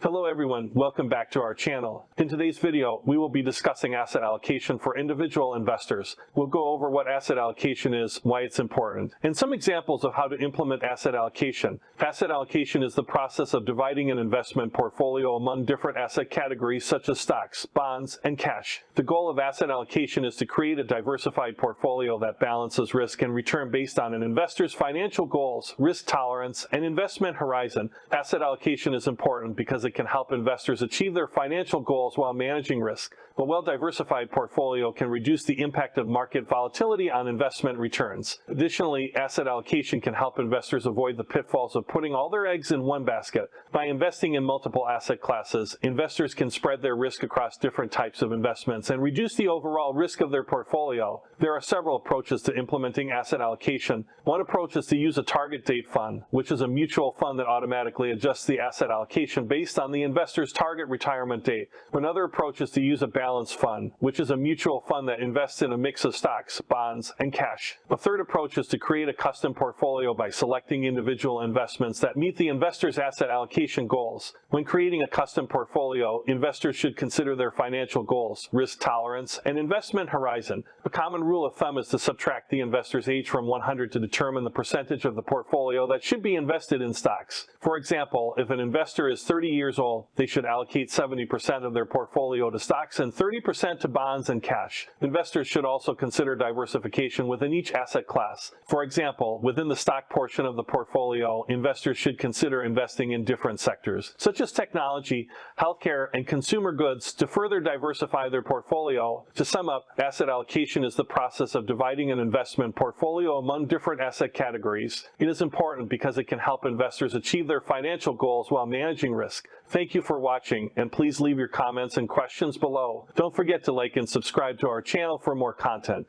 Hello everyone, welcome back to our channel. In today's video, we will be discussing asset allocation for individual investors. We'll go over what asset allocation is, why it's important, and some examples of how to implement asset allocation. Asset allocation is the process of dividing an investment portfolio among different asset categories such as stocks, bonds, and cash. The goal of asset allocation is to create a diversified portfolio that balances risk and return based on an investor's financial goals, risk tolerance, and investment horizon. Asset allocation is important because it can help investors achieve their financial goals while managing risk. A well-diversified portfolio can reduce the impact of market volatility on investment returns. Additionally, asset allocation can help investors avoid the pitfalls of putting all their eggs in one basket. By investing in multiple asset classes, investors can spread their risk across different types of investments and reduce the overall risk of their portfolio. There are several approaches to implementing asset allocation. One approach is to use a target date fund, which is a mutual fund that automatically adjusts the asset allocation based on the investor's target retirement date. Another approach is to use a balanced fund, which is a mutual fund that invests in a mix of stocks, bonds, and cash. A third approach is to create a custom portfolio by selecting individual investments that meet the investor's asset allocation goals. When creating a custom portfolio, investors should consider their financial goals, risk tolerance, and investment horizon. A common rule of thumb is to subtract the investor's age from 100 to determine the percentage of the portfolio that should be invested in stocks. For example, if an investor is 30 years old, they should allocate 70% of their portfolio to stocks and 30% to bonds and cash. Investors should also consider diversification within each asset class. For example, within the stock portion of the portfolio, investors should consider investing in different sectors, such as technology, healthcare, and consumer goods to further diversify their portfolio. To sum up, asset allocation is the process of dividing an investment portfolio among different asset categories. It is important because it can help investors achieve their financial goals while managing risk. Thank you for watching, and please leave your comments and questions below. Don't forget to like and subscribe to our channel for more content.